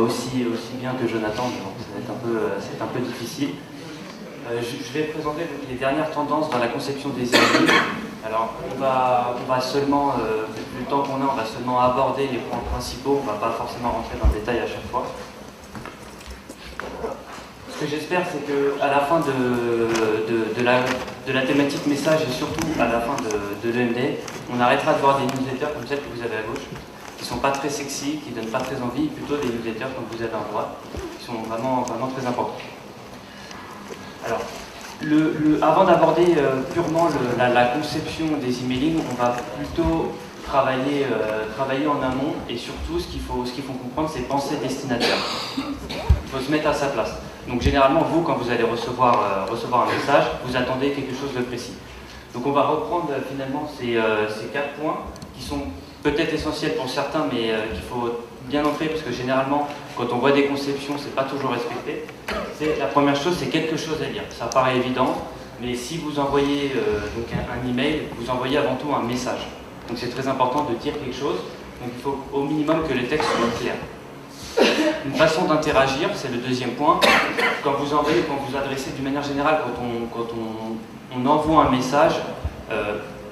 aussi bien que Jonathan, mais bon, ça va être c'est un peu difficile. Je vais présenter donc les dernières tendances dans la conception des emailing. Alors, on va seulement, vu le temps qu'on a, on va seulement aborder les points principaux, on ne va pas forcément rentrer dans le détail à chaque fois. Ce que j'espère, c'est qu'à la fin de la thématique message et surtout à la fin de l'EMD, on arrêtera de voir des newsletters comme celle que vous avez à gauche, qui ne sont pas très sexy, qui ne donnent pas très envie, plutôt des newsletters comme vous avez à droite, qui sont vraiment très importants. Alors, avant d'aborder purement la conception des emailing, on va plutôt travailler en amont, et surtout ce qu'il faut comprendre, c'est penser destinataire. Il faut se mettre à sa place. Donc généralement, vous, quand vous allez recevoir un message, vous attendez quelque chose de précis. Donc on va reprendre finalement ces 4 points qui sont peut-être essentiels pour certains, mais qu'il faut bien entrer, parce que généralement, quand on voit des conceptions, c'est pas toujours respecté. La première chose, c'est quelque chose à lire. Ça paraît évident, mais si vous envoyez donc un email, vous envoyez avant tout un message. Donc c'est très important de dire quelque chose. Donc il faut au minimum que le texte soit clair. Une façon d'interagir, c'est le deuxième point. Quand vous adressez d'une manière générale, quand on envoie un message,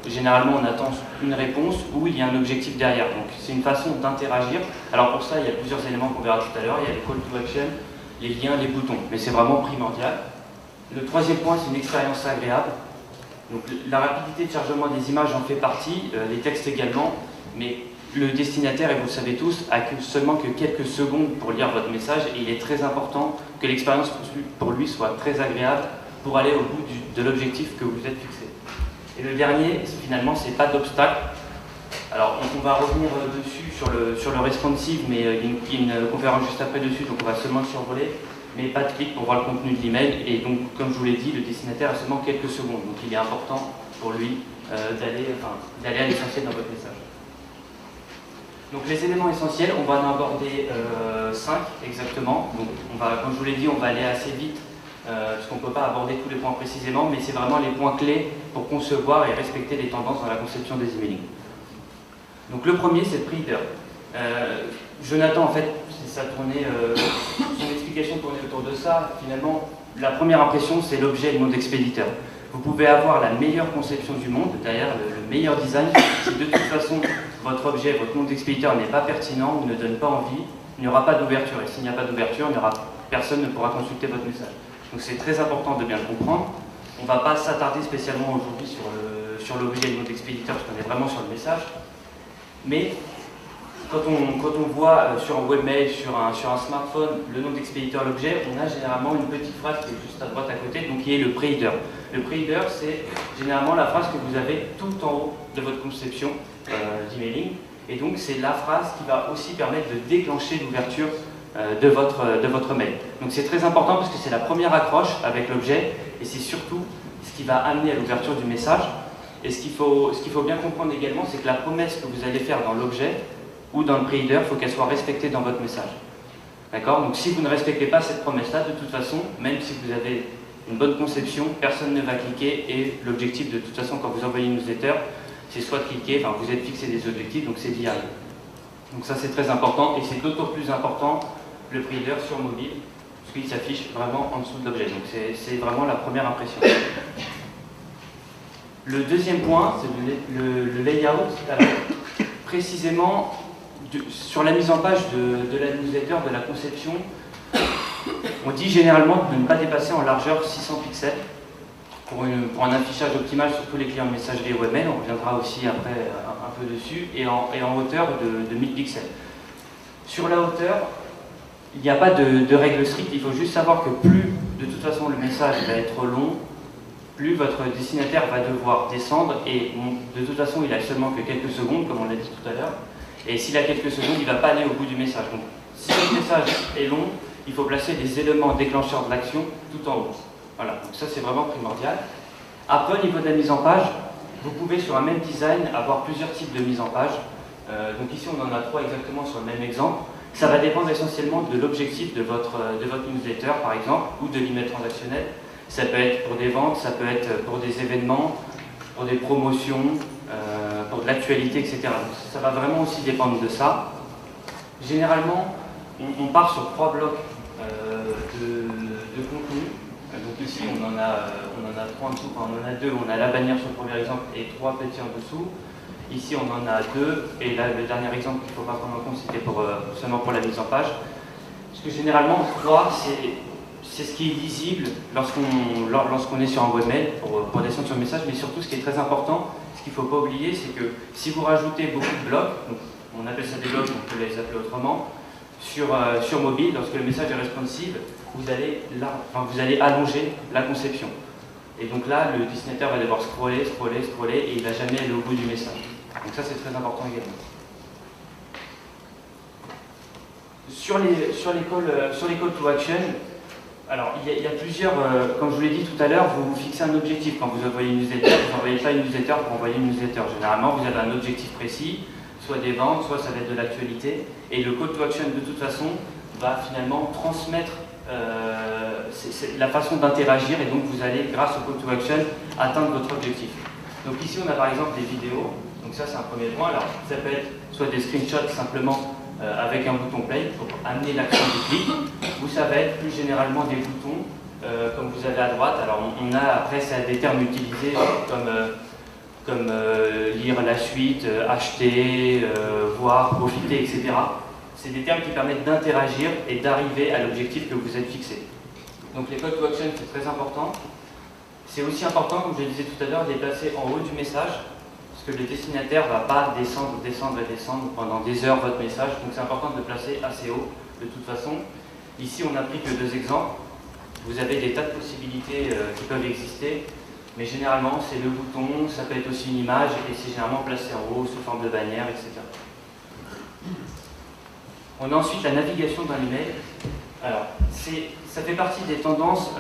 généralement on attend une réponse ou il y a un objectif derrière. Donc c'est une façon d'interagir. Alors pour ça, il y a plusieurs éléments qu'on verra tout à l'heure. Il y a les call to action, les liens, les boutons. Mais c'est vraiment primordial. Le troisième point, c'est une expérience agréable. Donc la rapidité de chargement des images en fait partie, les textes également. Mais le destinataire, et vous le savez tous, a seulement que quelques secondes pour lire votre message, et il est très important que l'expérience pour lui soit très agréable pour aller au bout de l'objectif que vous êtes fixé. Et le dernier, finalement, c'est pas d'obstacle. Alors, on va revenir dessus sur le responsive, mais il y a une conférence juste après dessus, donc on va seulement le survoler, mais pas de clic pour voir le contenu de l'email. Et donc, comme je vous l'ai dit, le destinataire a seulement quelques secondes, donc il est important pour lui d'aller à l'essentiel dans votre message. Donc les éléments essentiels, on va en aborder 5 exactement. Donc comme je vous l'ai dit, on va aller assez vite, parce qu'on ne peut pas aborder tous les points précisément, mais c'est vraiment les points clés pour concevoir et respecter les tendances dans la conception des emailing. Donc le premier, c'est le pre-header. Jonathan, en fait, son explication tournait autour de ça. Finalement, la première impression, c'est l'objet et le nom d'expéditeur. Vous pouvez avoir la meilleure conception du monde, derrière le meilleur design, si de toute façon votre objet, votre nom d'expéditeur n'est pas pertinent ou ne donne pas envie, il n'y aura pas d'ouverture. Et s'il n'y a pas d'ouverture, personne ne pourra consulter votre message. Donc c'est très important de bien le comprendre. On ne va pas s'attarder spécialement aujourd'hui sur l'objet et le nom d'expéditeur, parce qu'on est vraiment sur le message. Mais quand on voit sur un webmail, sur un smartphone, le nom d'expéditeur, l'objet, on a généralement une petite phrase qui est juste à droite à côté, donc qui est le pre-header. Le pre-header, c'est généralement la phrase que vous avez tout en haut de votre conception d'emailing. Et donc, c'est la phrase qui va aussi permettre de déclencher l'ouverture de votre mail. Donc, c'est très important parce que c'est la première accroche avec l'objet et c'est surtout ce qui va amener à l'ouverture du message. Et ce qu'il faut bien comprendre également, c'est que la promesse que vous allez faire dans l'objet ou dans le pre-header, il faut qu'elle soit respectée dans votre message. D'accord? Donc, si vous ne respectez pas cette promesse-là, de toute façon, même si vous avez une bonne conception, personne ne va cliquer et l'objectif de toute façon quand vous envoyez une newsletter, c'est soit de cliquer, enfin vous êtes fixé des objectifs, donc c'est d'y arriver. Donc ça c'est très important et c'est d'autant plus important le pre-header sur mobile, parce qu'il s'affiche vraiment en dessous de l'objet. Donc c'est vraiment la première impression. Le deuxième point, c'est le layout. Alors, précisément, sur la mise en page de la newsletter, de la conception, on dit généralement de ne pas dépasser en largeur 600 pixels pour un affichage optimal sur tous les clients de messagerie webmail. On reviendra aussi après un peu dessus, et en hauteur de 1000 pixels. Sur la hauteur, il n'y a pas de règle stricte, il faut juste savoir que plus de toute façon le message va être long, plus votre destinataire va devoir descendre, et de toute façon il a seulement que quelques secondes, comme on l'a dit tout à l'heure, et s'il a quelques secondes, il ne va pas aller au bout du message. Donc si le message est long, il faut placer des éléments déclencheurs de l'action tout en haut. Voilà, donc ça c'est vraiment primordial. Après, au niveau de la mise en page, vous pouvez sur un même design avoir plusieurs types de mise en page. Donc ici on en a 3 exactement sur le même exemple. Ça va dépendre essentiellement de l'objectif de votre newsletter par exemple, ou de l'email transactionnel. Ça peut être pour des ventes, ça peut être pour des événements, pour des promotions, pour de l'actualité, etc. Donc ça va vraiment aussi dépendre de ça. Généralement, on part sur 3 blocs de contenu. Donc ici, on en a 3 en dessous, enfin, on en a 2, on a la bannière sur le premier exemple et 3 petits en dessous. Ici, on en a 2, et là, le dernier exemple qu'il ne faut pas prendre en compte, c'était seulement pour la mise en page. Parce que généralement, 3, c'est ce qui est lisible lorsqu'on est sur un webmail pour descendre sur le message, mais surtout, ce qui est très important, ce qu'il ne faut pas oublier, c'est que si vous rajoutez beaucoup de blocs, donc on appelle ça des blocs, on peut les appeler autrement, sur mobile, lorsque le message est responsive, vous allez allonger la conception. Et donc là, le destinataire va devoir scroller, et il ne va jamais aller au bout du message. Donc ça, c'est très important également. Sur les call to action, alors il y a plusieurs, comme je vous l'ai dit tout à l'heure, vous vous fixez un objectif. Quand vous envoyez une newsletter, vous n'envoyez pas une newsletter pour envoyer une newsletter. Généralement, vous avez un objectif précis, soit des ventes, soit ça va être de l'actualité. Et le call to action, de toute façon, va finalement transmettre c'est la façon d'interagir, et donc vous allez, grâce au call to action, atteindre votre objectif. Donc ici, on a par exemple des vidéos. Donc ça, c'est un premier point. Alors, ça peut être soit des screenshots simplement avec un bouton play pour amener l'action du clic, ou ça va être plus généralement des boutons comme vous avez à droite. Alors, on a après, ça a des termes utilisés comme lire la suite, acheter, voir, profiter, etc. C'est des termes qui permettent d'interagir et d'arriver à l'objectif que vous êtes fixé. Donc les call to action, c'est très important. C'est aussi important, comme je le disais tout à l'heure, de les placer en haut du message, parce que le destinataire ne va pas descendre pendant des heures votre message. Donc c'est important de le placer assez haut, de toute façon. Ici, on n'a pris que 2 exemples. Vous avez des tas de possibilités qui peuvent exister, mais généralement, c'est le bouton, ça peut être aussi une image, et c'est généralement placé en haut, sous forme de bannière, etc. On a ensuite la navigation dans l'email. Alors, ça fait partie des tendances.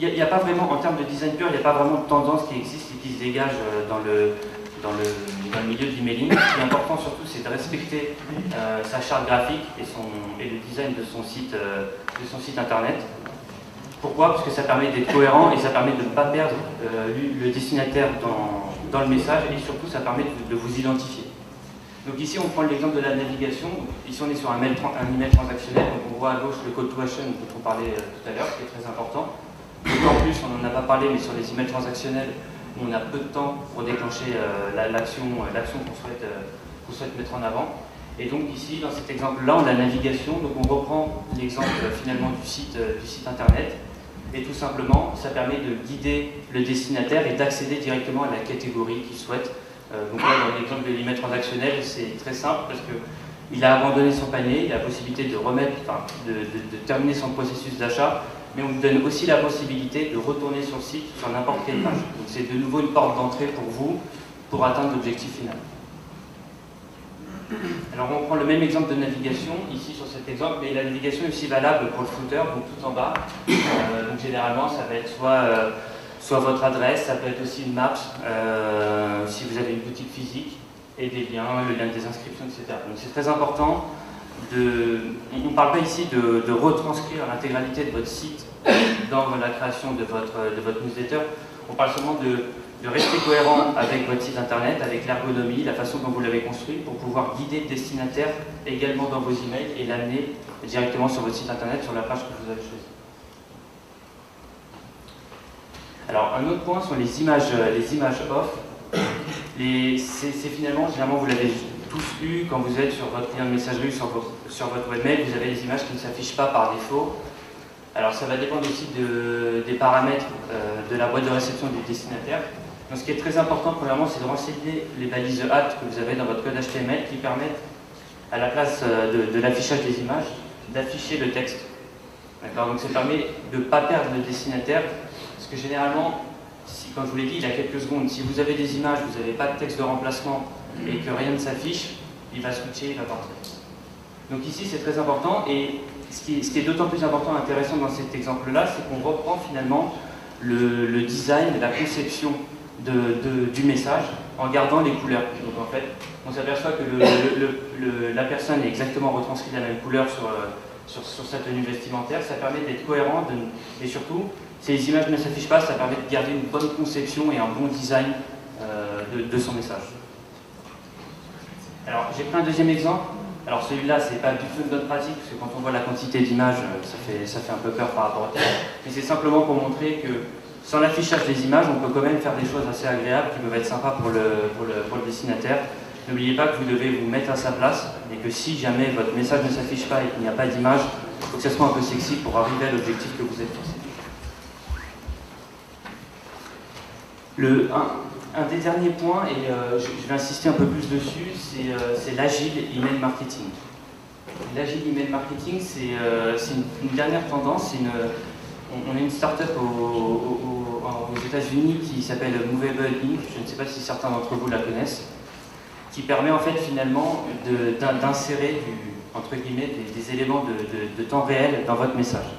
Il n'y a pas vraiment, en termes de design pur, il n'y a pas vraiment de tendance qui existe et qui se dégage dans le milieu de l'emailing. Ce qui est important surtout, c'est de respecter sa charte graphique et le design de son site internet. Pourquoi? Parce que ça permet d'être cohérent et ça permet de ne pas perdre le destinataire dans le message, et surtout ça permet de vous identifier. Donc ici on prend l'exemple de la navigation. Ici on est sur un email transactionnel, donc on voit à gauche le call to action dont on parlait tout à l'heure, qui est très important. En plus, on n'en a pas parlé, mais sur les emails transactionnels, on a peu de temps pour déclencher l'action qu'on souhaite mettre en avant. Et donc ici, dans cet exemple-là, on a la navigation. Donc on reprend l'exemple finalement du site internet. Et tout simplement, ça permet de guider le destinataire et d'accéder directement à la catégorie qu'il souhaite. Donc là, dans l'exemple de l'email transactionnel, c'est très simple parce qu'il a abandonné son panier, il a la possibilité de de terminer son processus d'achat, mais on lui donne aussi la possibilité de retourner sur le site sur n'importe quelle page. Donc c'est de nouveau une porte d'entrée pour vous, pour atteindre l'objectif final. Alors on prend le même exemple de navigation, ici sur cet exemple, mais la navigation est aussi valable pour le footer, donc tout en bas. Donc généralement ça va être soit votre adresse, ça peut être aussi une map, si vous avez une boutique physique, et des liens, le lien des inscriptions, etc. Donc c'est très important. On ne parle pas ici de retranscrire l'intégralité de votre site dans la création de votre newsletter. On parle seulement de rester cohérent avec votre site internet, avec l'ergonomie, la façon dont vous l'avez construit, pour pouvoir guider le destinataire également dans vos emails et l'amener directement sur votre site internet, sur la page que vous avez choisie. Alors, un autre point sont les images off. C'est finalement, généralement, vous l'avez tous eu quand vous êtes sur votre client de messagerie, sur votre webmail, vous avez des images qui ne s'affichent pas par défaut. Alors, ça va dépendre aussi des paramètres de la boîte de réception du destinataire. Donc, ce qui est très important, premièrement, c'est de renseigner les balises hâte que vous avez dans votre code HTML qui permettent, à la place de l'affichage des images, d'afficher le texte. D'accord? Donc, ça permet de ne pas perdre le destinataire, parce que généralement, comme je vous l'ai dit il y a quelques secondes, si vous avez des images, vous n'avez pas de texte de remplacement et que rien ne s'affiche, il va switcher, il va partir. Donc ici, c'est très important, et ce qui est d'autant plus important et intéressant dans cet exemple-là, c'est qu'on reprend finalement le design, la conception du message en gardant les couleurs. Donc en fait, on s'aperçoit que la personne est exactement retranscrite de la même couleur sur sa tenue vestimentaire. Ça permet d'être cohérent et surtout, si les images ne s'affichent pas, ça permet de garder une bonne conception et un bon design de son message. Alors, j'ai pris un deuxième exemple. Alors celui-là, c'est pas du tout une bonne pratique, parce que quand on voit la quantité d'images, ça fait un peu peur par rapport au texte. Mais c'est simplement pour montrer que sans l'affichage des images, on peut quand même faire des choses assez agréables qui peuvent être sympas pour le destinataire. N'oubliez pas que vous devez vous mettre à sa place et que si jamais votre message ne s'affiche pas et qu'il n'y a pas d'image, il faut que ça soit un peu sexy pour arriver à l'objectif que vous êtes fixé. Un des derniers points, et je vais insister un peu plus dessus, c'est l'agile email marketing. L'agile email marketing, c'est une dernière tendance. On a une start-up aux États-Unis qui s'appelle Movable Ink, je ne sais pas si certains d'entre vous la connaissent, qui permet en fait finalement d'insérer entre guillemets des éléments de temps réel dans votre message.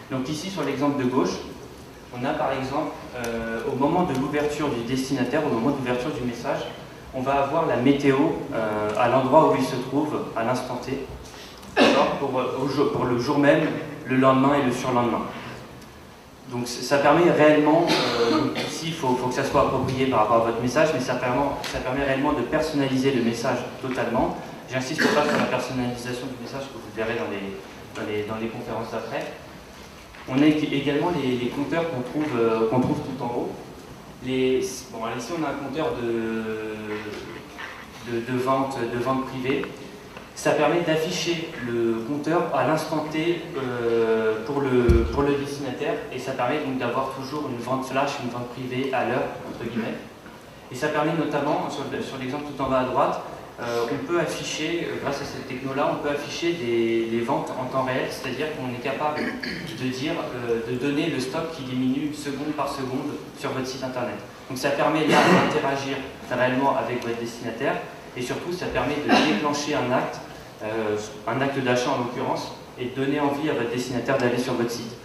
Donc ici sur l'exemple de gauche, on a par exemple au moment de l'ouverture du destinataire, au moment de l'ouverture du message, on va avoir la météo à l'endroit où il se trouve à l'instant T, pour le jour même, le lendemain et le surlendemain. Donc ça permet réellement, ici il faut que ça soit approprié par rapport à votre message, mais ça permet réellement de personnaliser le message totalement. J'insiste pas sur la personnalisation du message que vous verrez dans les conférences d'après. On a également les compteurs qu'on trouve tout en haut. Ici on a un compteur de vente privée. Ça permet d'afficher le compteur à l'instant T pour le destinataire et ça permet donc d'avoir toujours une vente flash, une vente privée à l'heure, entre guillemets. Et ça permet notamment, sur l'exemple tout en bas à droite, on peut afficher, grâce à cette techno-là, on peut afficher les ventes en temps réel, c'est-à-dire qu'on est capable de donner le stock qui diminue seconde par seconde sur votre site internet. Donc ça permet là d'interagir réellement avec votre destinataire et surtout ça permet de déclencher un acte d'achat en l'occurrence, et de donner envie à votre destinataire d'aller sur votre site.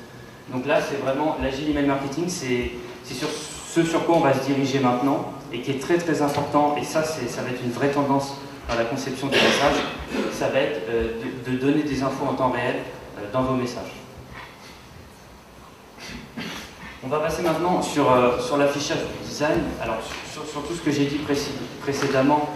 Donc là c'est vraiment l'agile email marketing, c'est sur ce sur quoi on va se diriger maintenant et qui est très très important, et ça va être une vraie tendance dans la conception des messages, ça va être de donner des infos en temps réel dans vos messages. On va passer maintenant sur l'affichage du design. Alors sur tout ce que j'ai dit précédemment,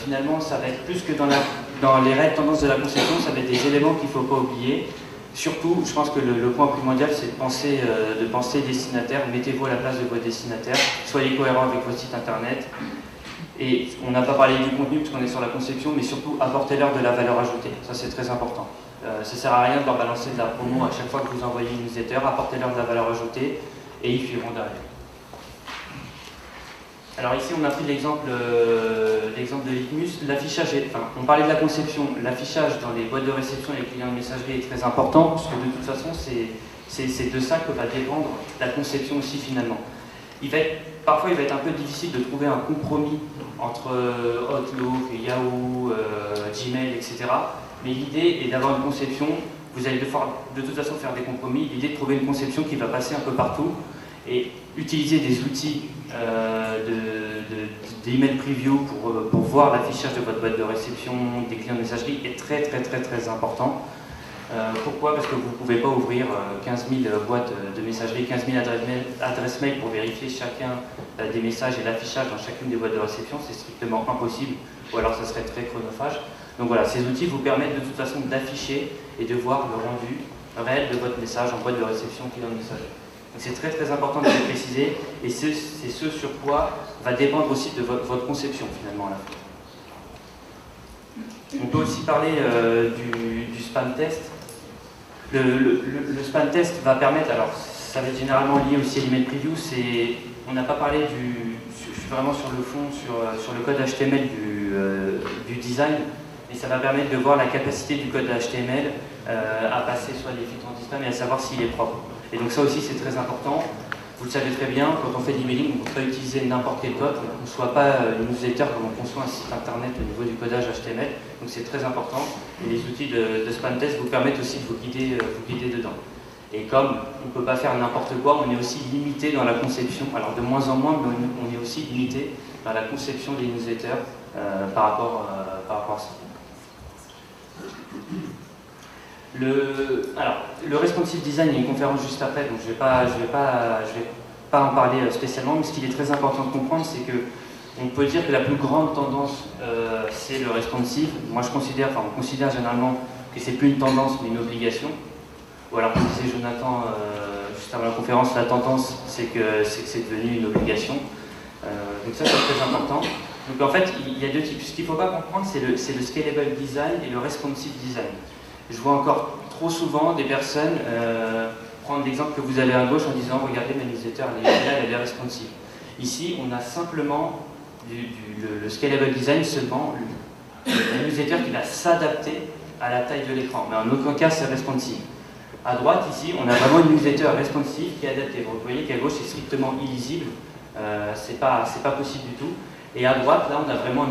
finalement ça va être plus que dans les règles tendances de la conception, ça va être des éléments qu'il ne faut pas oublier. Surtout, je pense que le point primordial, c'est de penser destinataire. Mettez-vous à la place de votre destinataire. Soyez cohérent avec votre site internet. Et on n'a pas parlé du contenu parce qu'on est sur la conception, mais surtout apportez-leur de la valeur ajoutée. Ça, c'est très important. Ça ne sert à rien de leur balancer de la promo à chaque fois que vous envoyez une newsletter. Apportez-leur de la valeur ajoutée et ils suivront derrière. Alors ici, on a pris l'exemple de Litmus. L'affichage, on parlait de la conception. L'affichage dans les boîtes de réception et les clients de messagerie est très important, parce que de toute façon, c'est de ça que va dépendre la conception aussi finalement. Parfois, il va être un peu difficile de trouver un compromis entre Outlook, Yahoo, Gmail, etc. Mais l'idée est d'avoir une conception, vous allez devoir de toute façon faire des compromis, l'idée de trouver une conception qui va passer un peu partout, et utiliser des outils d'email preview pour voir l'affichage de votre boîte de réception des clients de messagerie est très très très très important. Pourquoi? Parce que vous ne pouvez pas ouvrir 15 000 boîtes de messagerie, 15 000 adresses mail pour vérifier chacun des messages et l'affichage dans chacune des boîtes de réception, c'est strictement impossible, ou alors ça serait très chronophage. Donc voilà, ces outils vous permettent de toute façon d'afficher et de voir le rendu réel de votre message en boîte de réception client de messagerie. C'est très très important de le préciser, et c'est ce sur quoi va dépendre aussi de votre conception finalement à la fin. On peut aussi parler du spam test. Le spam test va permettre, alors ça va être généralement lié aussi à l'email preview, on n'a pas parlé je suis vraiment sur le fond, sur le code HTML du design, et ça va permettre de voir la capacité du code HTML à passer soit les filtres anti-spam et à savoir s'il est propre. Et donc ça aussi c'est très important. Vous le savez très bien, quand on fait de l'emailing, on ne peut pas utiliser n'importe quel code, on ne conçoit pas une newsletter comme on conçoit un site internet au niveau du codage HTML, donc c'est très important. Et les outils de spam test vous permettent aussi de vous guider dedans. Et comme on ne peut pas faire n'importe quoi, on est aussi limité dans la conception, alors de moins en moins, mais on est aussi limité dans la conception des newsletters par rapport à ça. Le responsive design, il y a une conférence juste après, donc je vais pas en parler spécialement, mais ce qu'il est très important de comprendre, c'est que On peut dire que la plus grande tendance, c'est le responsive. Moi, on considère généralement que c'est plus une tendance, mais une obligation. Ou alors, comme disait Jonathan juste avant la conférence, la tendance, c'est que c'est devenu une obligation. Donc ça, c'est très important. Donc en fait, il y a deux types. Ce qu'il ne faut pas comprendre, c'est le scalable design et le responsive design. Je vois encore trop souvent des personnes prendre l'exemple que vous avez à gauche en disant « Regardez, ma newsletter, elle est responsive ». Ici, on a simplement le scalable design, seulement la newsletter qui va s'adapter à la taille de l'écran. Mais en aucun cas, c'est responsive. À droite, ici, on a vraiment une newsletter responsive qui est adaptée. Vous voyez qu'à gauche, c'est strictement illisible. C'est pas possible du tout. Et à droite, là, on a vraiment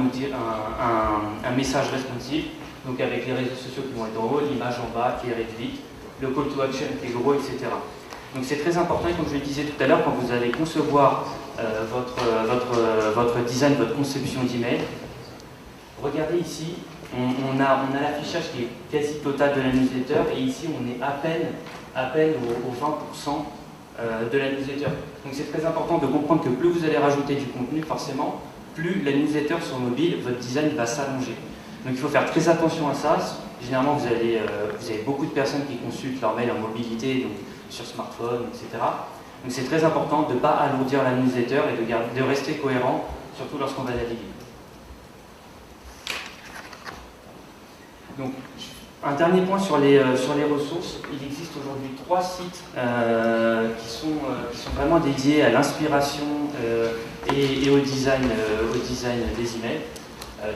un message responsive, donc avec les réseaux sociaux qui vont être en haut, l'image en bas qui est réduite, le call to action qui est gros, etc. Donc c'est très important, et comme je le disais tout à l'heure, quand vous allez concevoir votre design, votre conception d'email, regardez ici, on a l'affichage qui est quasi total de la newsletter, et ici on est à peine au 20% de la newsletter. Donc c'est très important de comprendre que plus vous allez rajouter du contenu, forcément, plus la newsletter sur mobile, votre design va s'allonger. Donc il faut faire très attention à ça. Généralement, vous avez beaucoup de personnes qui consultent leur mail en mobilité, donc sur smartphone, etc. Donc c'est très important de ne pas alourdir la newsletter et de rester cohérent, surtout lorsqu'on va naviguer. Donc, un dernier point sur les ressources. Il existe aujourd'hui 3 sites qui sont vraiment dédiés à l'inspiration et au design des emails.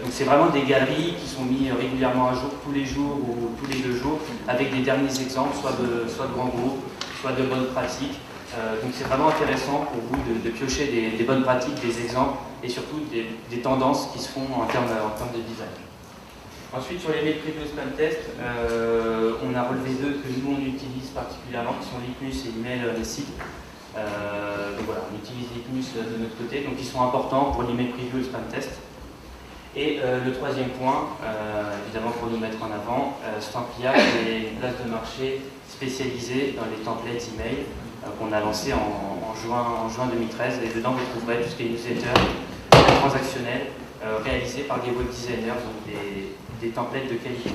Donc c'est vraiment des galeries qui sont mises régulièrement à jour tous les jours ou tous les 2 jours avec des derniers exemples, soit de grands groupes, soit de bonnes pratiques. Donc c'est vraiment intéressant pour vous de piocher des bonnes pratiques, des exemples et surtout des tendances qui se font en termes de design. Ensuite, sur les mails preview spam test, on a relevé 2 que nous on utilise particulièrement, qui sont Litmus et l'email Receipt. Donc voilà, on utilise Litmus de notre côté, donc ils sont importants pour l'email preview et le spam test. Et le 3e point, évidemment pour nous mettre en avant, Stampia, qui est une place de marché spécialisée dans les templates email qu'on a lancé en juin 2013. Et dedans, vous trouverez tout ce qui est newsletter, transactionnel, réalisé par des web designers, donc des templates de qualité.